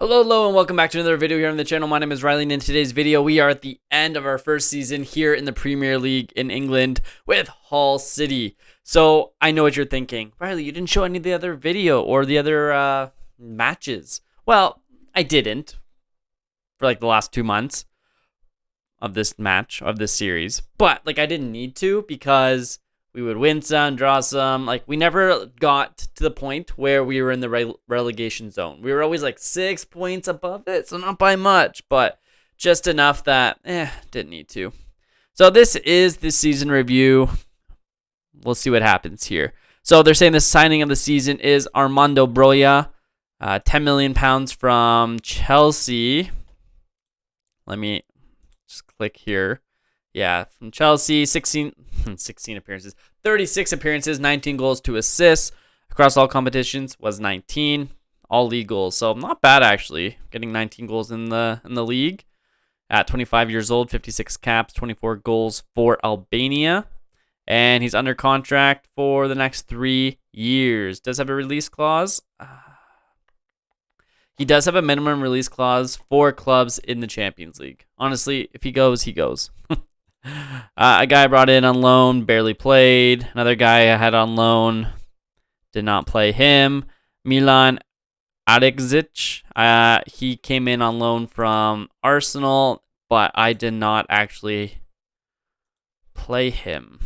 Hello, and welcome back to another video here on the channel. My name is Riley, and in today's video, we are at the end of our first season here in the Premier League in England with Hull City. So, I know what you're thinking. Riley, you didn't show any of the other video or the other matches. Well, I didn't for like the last 2 months of this series. But, I didn't need to because we would win some, draw some. We never got to the point where we were in the relegation zone. We were always 6 points above it, so not by much, but just enough that, didn't need to. So this is the season review. We'll see what happens here. So they're saying the signing of the season is Armando Broja, £10 million from Chelsea. Let me just click here. Yeah, from Chelsea, 16 appearances, 36 appearances, 19 goals, 2 assists across all competitions, was 19, all league goals. So not bad actually, getting 19 goals in the league at 25 years old, 56 caps, 24 goals for Albania, and he's under contract for the next 3 years. Does have a release clause. He does have a minimum release clause for clubs in the Champions League. Honestly, if he goes, he goes. A guy I brought in on loan, barely played. Another guy I had on loan, did not play him. Milan Alexic, he came in on loan from Arsenal, but I did not actually play him.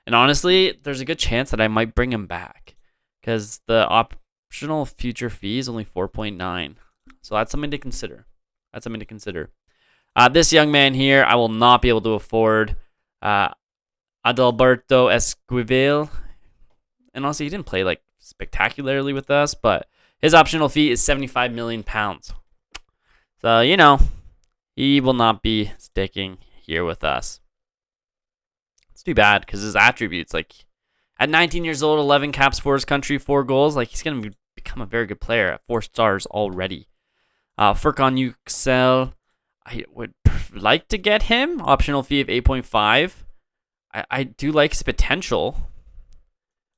And honestly, there's a good chance that I might bring him back because the optional future fee is only 4.9. So that's something to consider. This young man here, I will not be able to afford. Adalberto Esquivel. And also, he didn't play spectacularly with us, but his optional fee is £75 million. So, he will not be sticking here with us. It's too bad because his attributes, at 19 years old, 11 caps for his country, 4 goals, he's going to become a very good player at 4 stars already. Furkan Yüksel, I would like to get him. Optional fee of 8.5. I do like his potential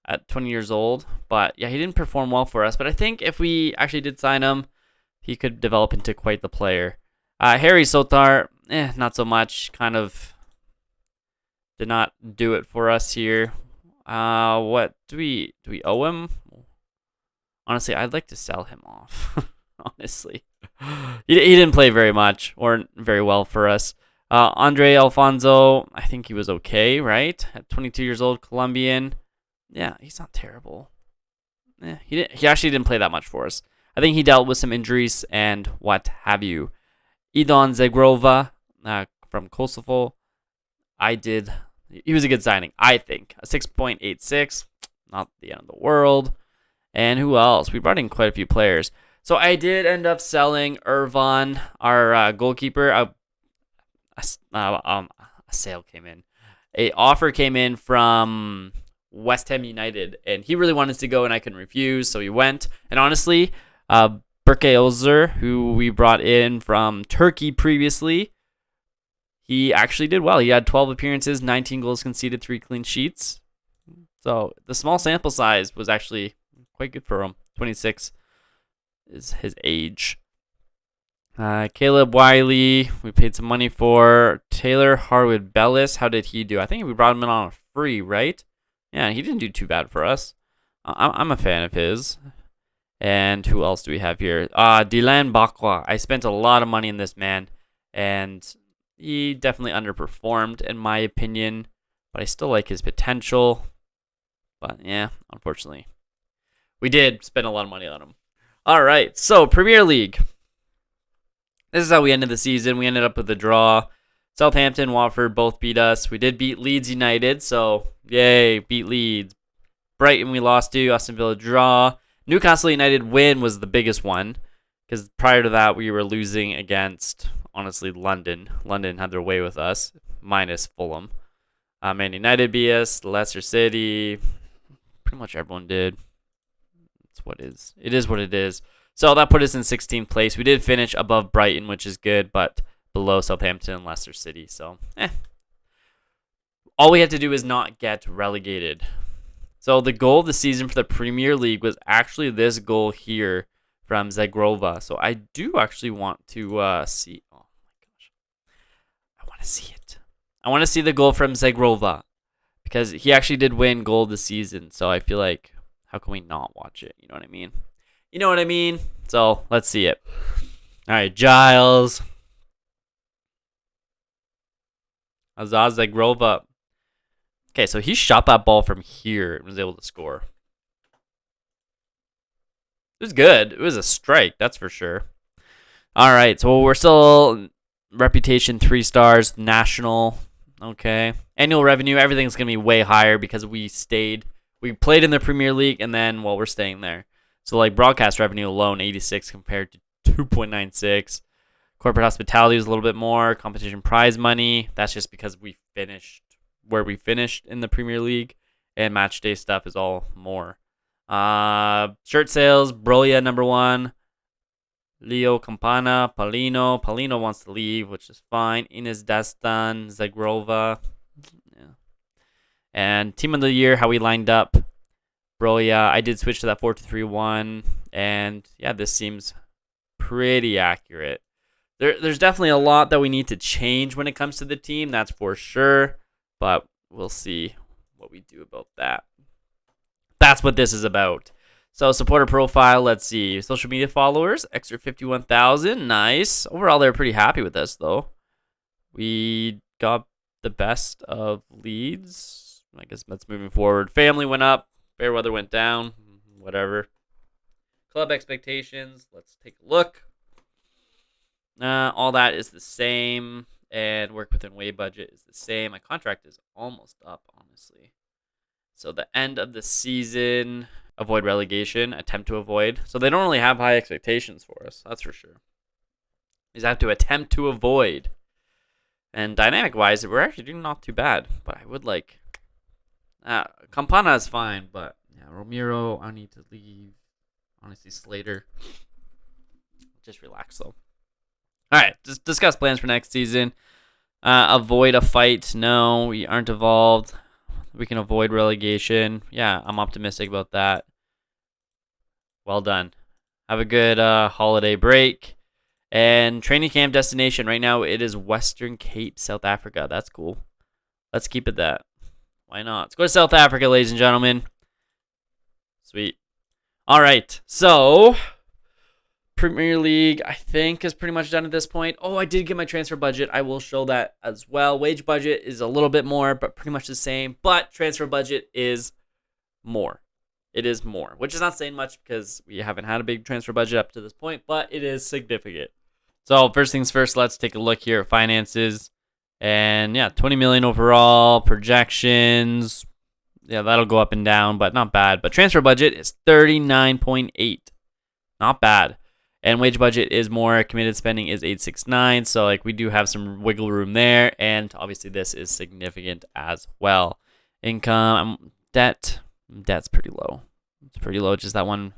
at 20 years old. But, yeah, he didn't perform well for us. But I think if we actually did sign him, he could develop into quite the player. Harry Sotar, not so much. Kind of did not do it for us here. What do we owe him? Honestly, I'd like to sell him off. Honestly. He didn't play very much or very well for us. Andre Alfonso, I think he was okay, right? At 22 years old, Colombian. Yeah, he's not terrible. He actually didn't play that much for us. I think he dealt with some injuries and what have you. Idon Zegrova from Kosovo. He was a good signing, I think. A 6.86, not the end of the world. And who else? We brought in quite a few players. So I did end up selling Irvan, our goalkeeper. A sale came in. An offer came in from West Ham United, and he really wanted to go, and I couldn't refuse, so he went. And honestly, Berke Özer, who we brought in from Turkey previously, he actually did well. He had 12 appearances, 19 goals conceded, 3 clean sheets. So the small sample size was actually quite good for him. 26 is his age. Caleb Wiley, we paid some money for. Taylor Harwood Bellis, how did he do? I think we brought him in on a free, right? Yeah, he didn't do too bad for us. I'm a fan of his. And who else do we have here? Dilan Bakwa. I spent a lot of money in this man, and he definitely underperformed in my opinion, but I still like his potential. But yeah, unfortunately, we did spend a lot of money on him. All right, so Premier League. This is how we ended the season. We ended up with a draw. Southampton, Watford both beat us. We did beat Leeds United, so yay, beat Leeds. Brighton we lost to. Aston Villa draw. Newcastle United win was the biggest one because prior to that we were losing against, honestly, London. London had their way with us, minus Fulham. Man United beat us. Leicester City. Pretty much everyone did. It is what it is. So that put us in 16th place. We did finish above Brighton, which is good, but below Southampton and Leicester City. So, all we had to do is not get relegated. So the goal of the season for the Premier League was actually this goal here from Zagrova. So I do actually want to see. Oh my gosh, I want to see it. I want to see the goal from Zagrova because he actually did win goal this season. So I feel like, how can we not watch it? You know what I mean? You know what I mean? So let's see it. All right, Giles. Azaz Zagrova. Okay, so he shot that ball from here and was able to score. It was good. It was a strike, that's for sure. All right, so we're still reputation 3 stars, national. Okay, annual revenue, everything's gonna be way higher because we played in the Premier League, and then we're staying there. So like broadcast revenue alone, 86 compared to 2.96. Corporate hospitality is a little bit more. Competition prize money, that's just because we finished where we finished in the Premier League, and match day stuff is all more. Shirt sales, Brolia number 1. Leo Campana, Paulino. Paulino wants to leave, which is fine. Ines Dastan, Zagrova. Yeah. And team of the year, how we lined up. Brolia, I did switch to that 4-2-3-1. And yeah, this seems pretty accurate. There's definitely a lot that we need to change when it comes to the team, that's for sure. But we'll see what we do about that. That's what this is about. So supporter profile, let's see. Social media followers, extra 51,000. Nice. Overall, they're pretty happy with us, though. We got the best of leads. I guess that's moving forward. Family went up. Fairweather went down. Whatever. Club expectations. Let's take a look. All that is the same. And work within way budget is the same. My contract is almost up, honestly. So the end of the season, avoid relegation, attempt to avoid. So they don't really have high expectations for us, that's for sure. You just have to attempt to avoid. And dynamic-wise, we're actually doing not too bad. But I would like... Campana is fine, but yeah, Romero, I need to leave. Honestly, Slater. Just relax, though. All right, just discuss plans for next season. Avoid a fight. No, we aren't involved. We can avoid relegation. Yeah, I'm optimistic about that. Well done. Have a good holiday break. And training camp destination. Right now, it is Western Cape, South Africa. That's cool. Let's keep it that. Why not? Let's go to South Africa, ladies and gentlemen. Sweet. All right, so... Premier League, I think, is pretty much done at this point. Oh, I did get my transfer budget. I will show that as well. Wage budget is a little bit more, but pretty much the same. But transfer budget is more. It is more, which is not saying much because we haven't had a big transfer budget up to this point, but it is significant. So first things first, let's take a look here at finances. And yeah, 20 million overall, projections. Yeah, that'll go up and down, but not bad. But transfer budget is 39.8. Not bad. And wage budget is more. Committed spending is 869. So like we do have some wiggle room there. And obviously this is significant as well. Income, debt's pretty low. It's pretty low. Just that one.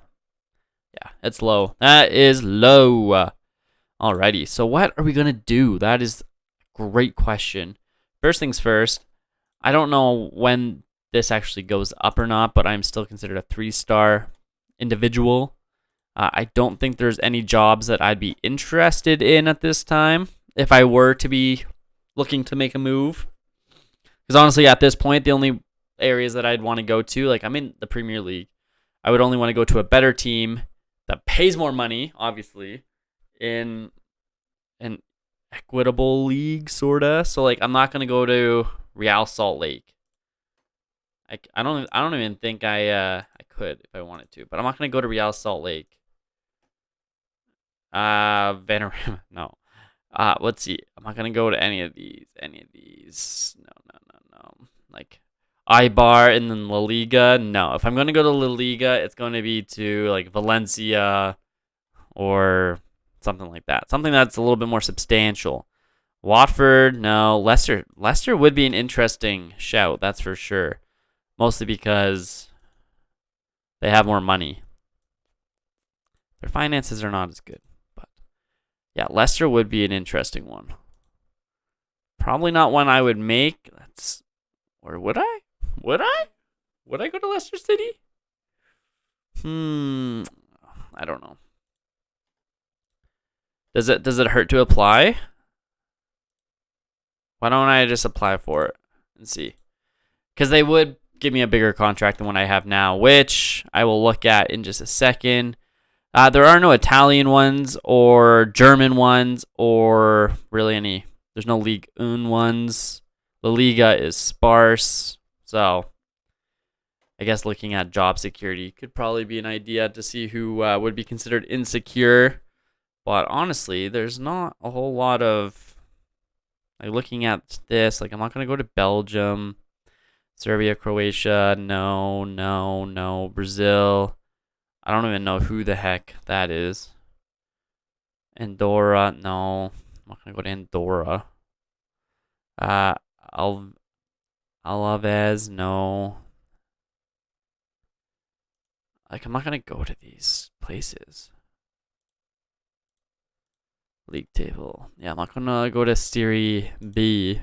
Yeah, it's low. That is low. Alrighty. So what are we going to do? That is a great question. First things first. I don't know when this actually goes up or not, but I'm still considered a 3-star individual. I don't think there's any jobs that I'd be interested in at this time if I were to be looking to make a move. Because honestly, at this point, the only areas that I'd want to go to, like I'm in the Premier League, I would only want to go to a better team that pays more money, obviously, in an equitable league, sorta. So like I'm not gonna go to Real Salt Lake. I don't even think I could if I wanted to, but I'm not gonna go to Real Salt Lake. Vanarama, no. Let's see. I'm not gonna go to any of these. No. Like Ibar and then La Liga. No. If I'm gonna go to La Liga, it's gonna be to like Valencia or something like that. Something that's a little bit more substantial. Watford, no. Leicester would be an interesting shout, that's for sure. Mostly because they have more money. Their finances are not as good. Yeah, Leicester would be an interesting one. Probably not one I would make. Or would I? Would I go to Leicester City? I don't know. Does it hurt to apply? Why don't I just apply for it and see? Because they would give me a bigger contract than what I have now, which I will look at in just a second. There are no Italian ones or German ones or really any. There's no Ligue 1 ones. La Liga is sparse. So I guess looking at job security could probably be an idea to see who would be considered insecure. But honestly, there's not a whole lot of, like, looking at this. Like, I'm not going to go to Belgium, Serbia, Croatia. No, no, no. Brazil. I don't even know who the heck that is. Andorra. No. I'm not going to go to Andorra. Uh, Alaves. No. Like, I'm not going to go to these places. League table. Yeah, I'm not going to go to Serie B.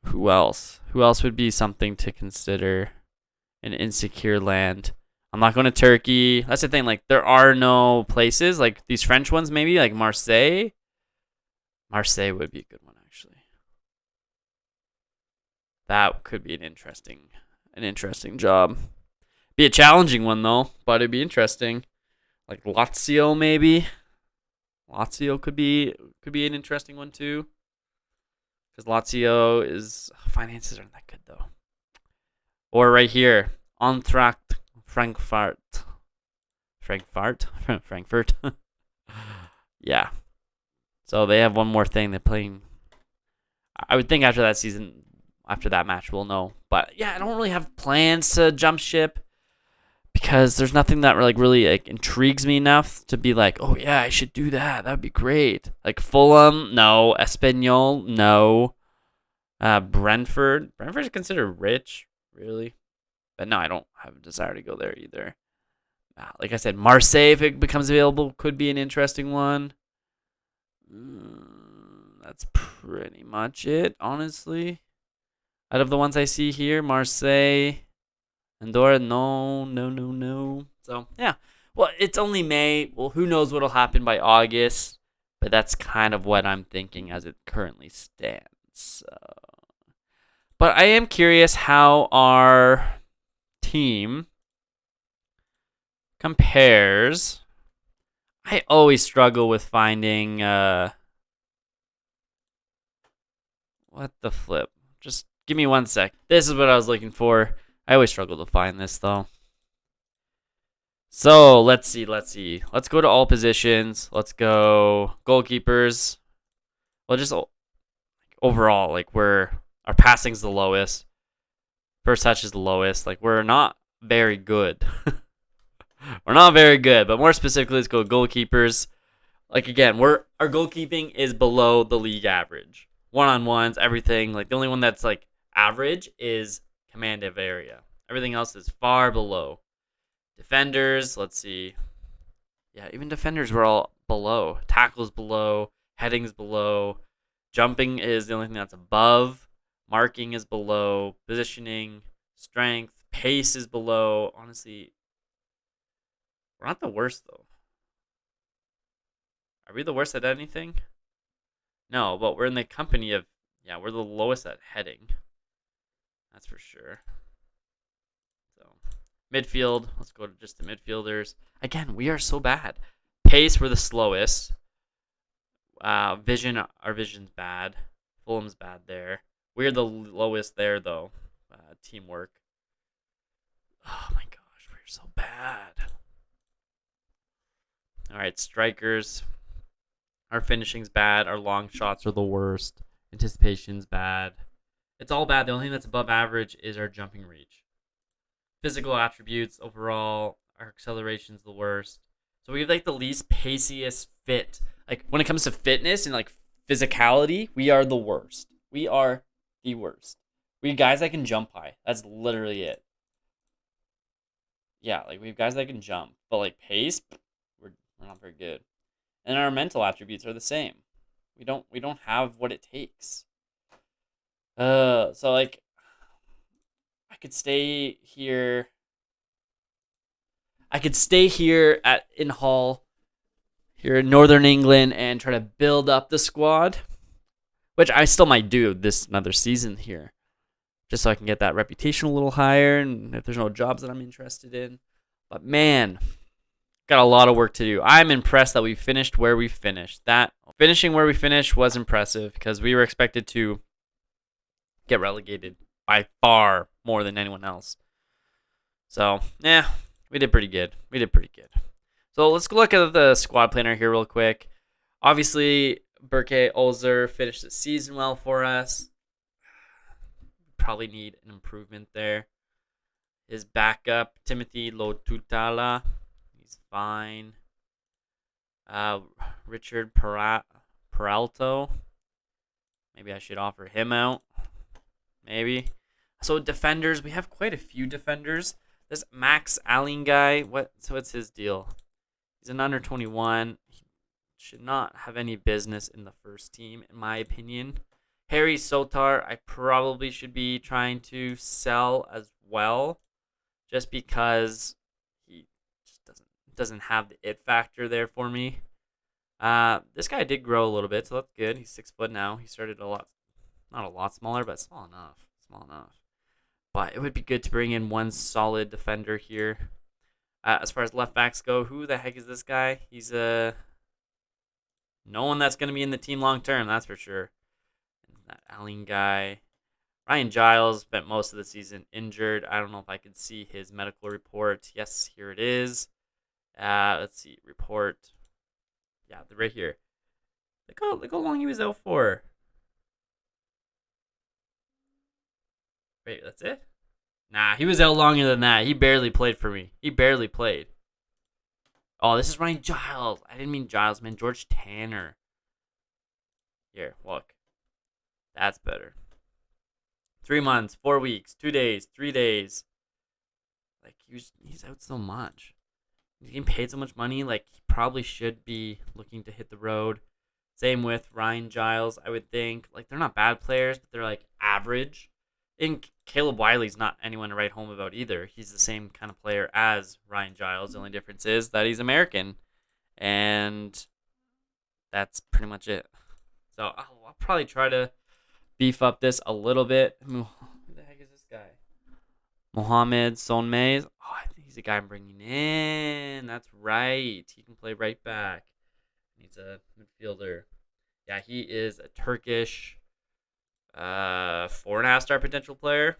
Who else? Who else would be something to consider an insecure land? I'm not going to Turkey. That's the thing. Like, there are no places. Like, these French ones, maybe, like Marseille. Marseille would be a good one, actually. That could be an interesting job. Be a challenging one, though, but it'd be interesting. Like Lazio, maybe. Lazio could be an interesting one, too. Because Lazio is finances aren't that good though. Or right here, Eintracht Frankfurt. Frankfurt. Yeah. So they have one more thing. They're playing. I would think after that season, after that match, we'll know. But yeah, I don't really have plans to jump ship because there's nothing that really like intrigues me enough to be like, oh yeah, I should do that. That'd be great. Like Fulham, no. Espanyol, no. Brentford. Brentford's considered rich, really. But no, I don't have a desire to go there either. Like I said, Marseille, if it becomes available, could be an interesting one. That's pretty much it, honestly. Out of the ones I see here, Marseille, Andorra, no, no, no, no. So, yeah. Well, it's only May. Well, who knows what'll happen by August. But that's kind of what I'm thinking as it currently stands. So. But I am curious how our team compares. I always struggle with finding what the flip. Just give me 1 sec. This is what I was looking for. I always struggle to find this though. So let's see. Let's go to all positions. Let's go goalkeepers. Well, just overall, like our passing's the lowest. First touch is the lowest. Like we're not very good. We're not very good, but more specifically, let's go goalkeepers. Like again, our goalkeeping is below the league average. One-on-ones, everything. Like the only one that's like average is command of area. Everything else is far below. Defenders, let's see. Yeah, even defenders were all below. Tackles below, headings below. Jumping is the only thing that's above. Marking is below. Positioning, strength, pace is below. Honestly, we're not the worst, though. Are we the worst at anything? No, but we're in the company of, yeah, we're the lowest at heading. That's for sure. So, midfield, let's go to just the midfielders. Again, we are so bad. Pace, we're the slowest. Our vision's bad. Fulham's bad there. We're the lowest there, though. Teamwork. Oh my gosh, we're so bad. All right, strikers. Our finishing's bad. Our long shots are the worst. Anticipation's bad. It's all bad. The only thing that's above average is our jumping reach. Physical attributes overall, our acceleration's the worst. So we have like the least paciest fit. Like when it comes to fitness and like physicality, we are the worst. We are the worst. We have guys that can jump high. That's literally it. Yeah, like we have guys that can jump, but like pace, we're not very good. And our mental attributes are the same. We don't have what it takes. So like I could stay here. I could stay here in Hull here in Northern England and try to build up the squad, which I still might do this another season here, just so I can get that reputation a little higher and if there's no jobs that I'm interested in. But man, got a lot of work to do. I'm impressed that we finished where we finished. That finishing where we finished was impressive because we were expected to get relegated by far more than anyone else. So, yeah, we did pretty good. So let's look at the squad planner here real quick. Obviously, Berke Olzer finished the season well for us. Probably need an improvement there. His backup, Timothy Lotutala, he's fine. Richard Peralto, maybe I should offer him out. Maybe. So defenders, we have quite a few defenders. This Max Allen guy, what's his deal? He's an under 21. He should not have any business in the first team, in my opinion. Harry Sotar, I probably should be trying to sell as well, just because he just doesn't have the it factor there for me. This guy did grow a little bit, so that's good. He's 6 foot now. He started not a lot smaller, but small enough. But it would be good to bring in one solid defender here. As far as left backs go, who the heck is this guy? He's no one that's going to be in the team long term, that's for sure. And that Allen guy. Ryan Giles spent most of the season injured. I don't know if I could see his medical report. Yes, here it is. Let's see, report. Yeah, they're right here. Look how long he was out for. Wait, that's it? Nah, he was out longer than that. He barely played for me. Oh, this is Ryan Giles. I didn't mean Giles, man. George Tanner. Here, look. That's better. 3 months, 4 weeks, 2 days, 3 days. Like, he's out so much. He's getting paid so much money. Like, he probably should be looking to hit the road. Same with Ryan Giles, I would think. Like, they're not bad players, but they're, like, average. And Caleb Wiley's not anyone to write home about either. He's the same kind of player as Ryan Giles. The only difference is that he's American. And that's pretty much it. So I'll probably try to beef up this a little bit. Who the heck is this guy? Mohamed Sonmez. Oh, I think he's the guy I'm bringing in. That's right. He can play right back. He's a midfielder. Yeah, he is a Turkish 4.5-star potential player.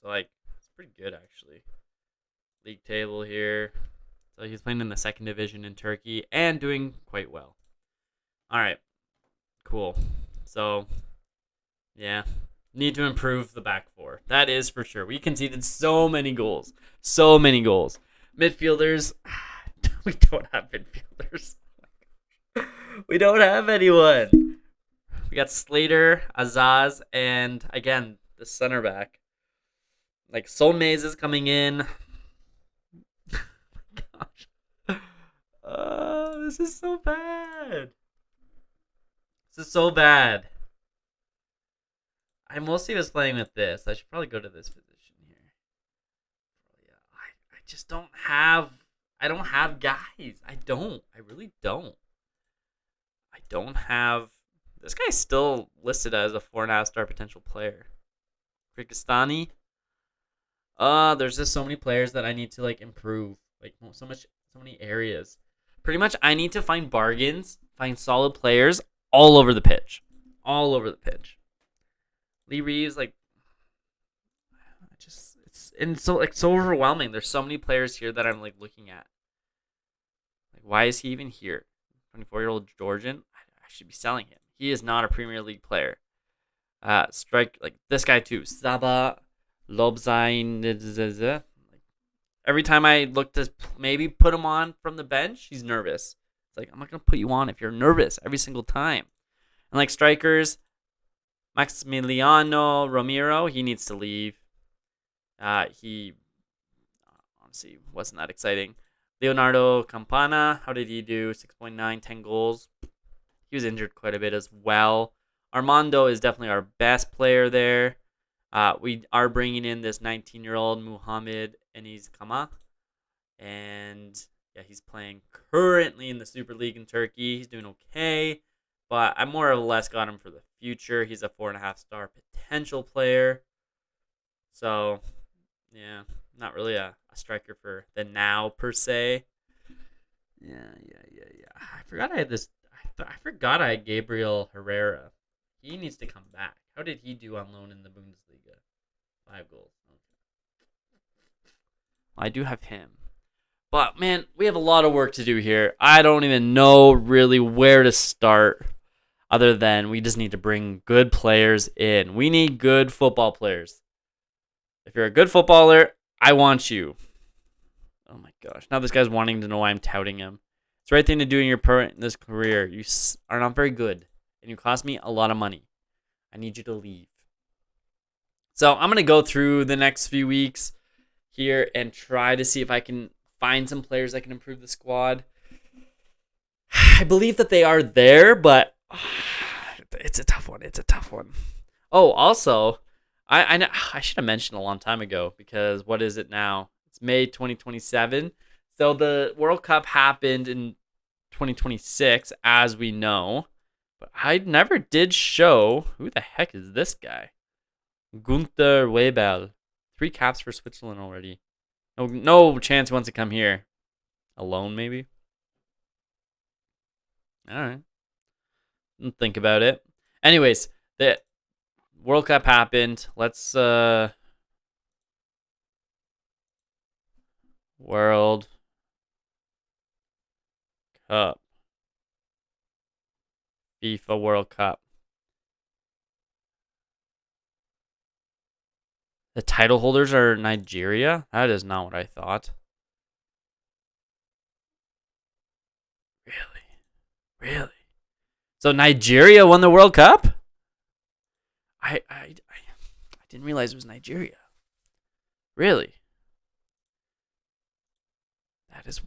So, like, it's pretty good, actually. League table here. So he's playing in the second division in Turkey and doing quite well. All right. Cool. So, yeah. Need to improve the back four. That is for sure. We conceded so many goals. Midfielders. We don't have midfielders. We don't have anyone. We got Slater, Azaz, and again, the center back. Like, Solmaze is coming in. Gosh. This is so bad. I mostly was playing with this. I should probably go to this position here. Yeah, I just don't have guys. I really don't. I don't have. This guy's still listed as a 4.5-star potential player. Kyrgyzstani. There's just so many players that I need to like improve. Like so many areas. Pretty much, I need to find bargains, find solid players all over the pitch. Lee Reeves, like, it's so overwhelming. There's so many players here that I'm like looking at. Like, why is he even here? 24-year-old Georgian. I should be selling him. He is not a Premier League player. Strike like this guy too. Saba Lobzain. Every time I look to maybe put him on from the bench, he's nervous. It's like, I'm not gonna put you on if you're nervous every single time. And like strikers, Maximiliano Romero, he needs to leave. He honestly wasn't that exciting. Leonardo Campana, how did he do? 6.9, 10 goals. He was injured quite a bit as well. Armando is definitely our best player there. We are bringing in this 19-year-old Muhammad Enis Kama. And Yeah, he's playing currently in the Super League in Turkey. He's doing okay, but I more or less got him for the future. He's a 4.5 star potential player. So, yeah, not really a striker for the now per se. Yeah. I forgot I had this. I forgot I had Gabriel Herrera. He needs to come back. How did he do on loan in the Bundesliga? 5 goals. Okay. I do have him. But, man, we have a lot of work to do here. I don't even know really where to start other than we just need to bring good players in. We need good football players. If you're a good footballer, I want you. Oh, my gosh. Now this guy's wanting to know why I'm touting him. It's the right thing to do in this career. You are not very good, and you cost me a lot of money. I need you to leave. So I'm going to go through the next few weeks here and try to see if I can find some players that can improve the squad. I believe that they are there, but it's a tough one. Oh, also, I should have mentioned a long time ago, because what is it now? It's May 2027. So the World Cup happened in 2026, as we know. But I never did show, who the heck is this guy? Gunther Webel. 3 caps for Switzerland already. No chance he wants to come here. Alone, maybe? All right. Think about it. Anyways, the World Cup happened. Let's World Cup. FIFA World Cup. The title holders are Nigeria? That is not what I thought. Really? So Nigeria won the World Cup? I didn't realize it was Nigeria. Really? That is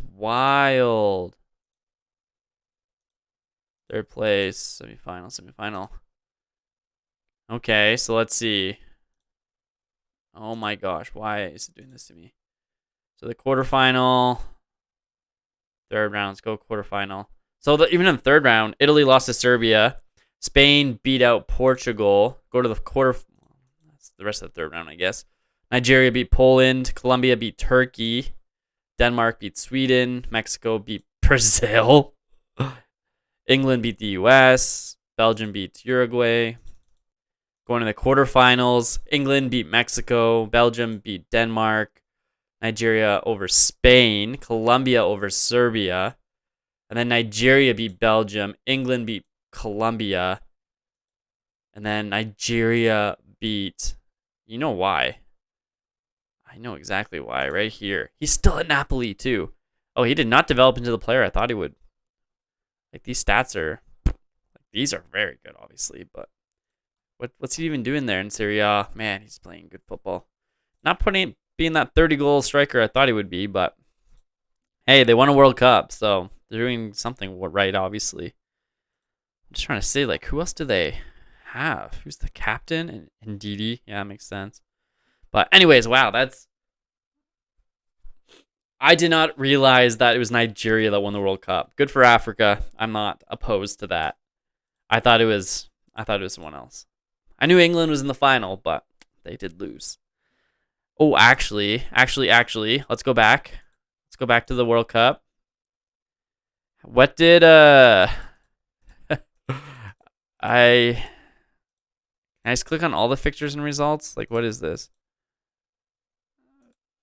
wild. Third place, semifinal. Okay, so let's see. Oh my gosh, why is it doing this to me? So the quarterfinal, third round, let's go quarterfinal. So even in the third round, Italy lost to Serbia. Spain beat out Portugal. Go to the that's the rest of the third round, I guess. Nigeria beat Poland. Colombia beat Turkey. Denmark beat Sweden. Mexico beat Brazil. England beat the US. Belgium beat Uruguay. Going to the quarterfinals, England beat Mexico. Belgium beat Denmark. Nigeria over Spain. Colombia over Serbia. And then Nigeria beat Belgium. England beat Colombia. And then Nigeria beat... You know why? I know exactly why. Right here. He's still at Napoli, too. Oh, he did not develop into the player I thought he would. Like, these stats are... These are very good, obviously, but... What's he even doing there in Serie A? Man, he's playing good football. Not being that 30-goal striker I thought he would be, but... Hey, they won a World Cup, so they're doing something right, obviously. I'm just trying to say, like, who else do they have? Who's the captain? And Ndidi. Yeah, that makes sense. But anyways, wow, that's... I did not realize that it was Nigeria that won the World Cup. Good for Africa. I'm not opposed to that. I thought it was someone else. I knew England was in the final, but they did lose. Oh, actually, let's go back. Let's go back to the World Cup. What did I just click on all the fixtures and results? Like, what is this?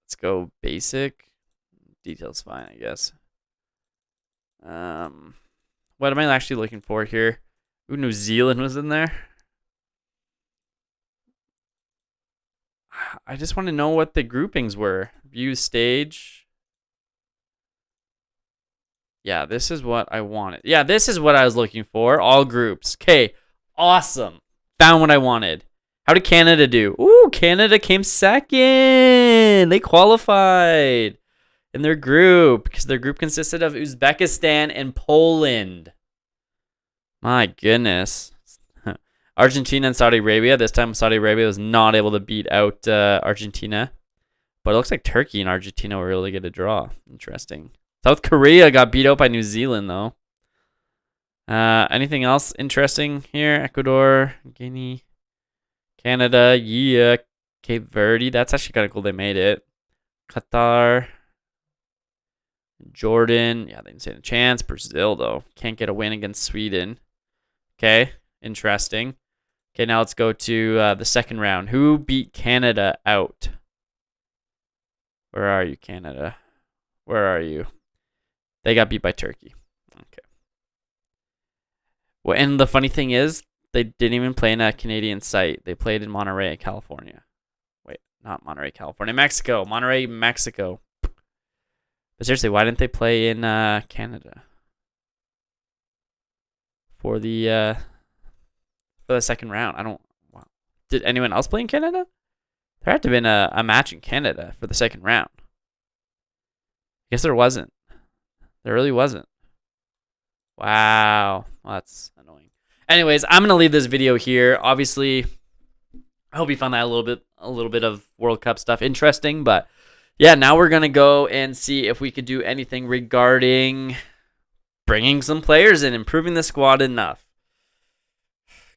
Let's go basic. Details fine, I guess. What am I actually looking for here? Ooh, New Zealand was in there. I just want to know what the groupings were. View stage. Yeah, this is what I wanted. Yeah, this is what I was looking for. All groups. Okay, awesome. Found what I wanted. How did Canada do? Ooh, Canada came second. They qualified in their group because their group consisted of Uzbekistan and Poland. My goodness. Argentina and Saudi Arabia. This time Saudi Arabia was not able to beat out Argentina. But it looks like Turkey and Argentina were really good to draw. Interesting. South Korea got beat out by New Zealand, though. Anything else interesting here? Ecuador, Guinea, Canada, yeah. Cape Verde. That's actually kind of cool they made it. Qatar, Jordan. Yeah, they didn't stand a chance. Brazil, though. Can't get a win against Sweden. Okay, interesting. Okay, now let's go to the second round. Who beat Canada out? Where are you, Canada? Where are you? They got beat by Turkey. Okay. Well, and the funny thing is, they didn't even play in a Canadian site. They played in Monterey, California. Wait, not Monterey, California. Mexico. Monterey, Mexico. But seriously, why didn't they play in Canada? For the second round. I don't... Wow. Did anyone else play in Canada? There had to have been a match in Canada for the second round. I guess there wasn't. There really wasn't. Wow. Well, that's annoying. Anyways, I'm going to leave this video here. Obviously, I hope you found that a little bit of World Cup stuff interesting. But yeah, now we're going to go and see if we could do anything regarding bringing some players in, improving the squad enough.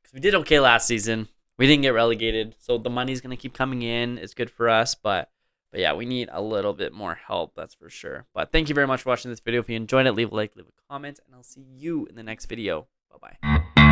Because we did okay last season. We didn't get relegated, so the money's going to keep coming in. It's good for us, but yeah, we need a little bit more help, that's for sure. But thank you very much for watching this video. If you enjoyed it, leave a like, leave a comment, and I'll see you in the next video. Bye-bye.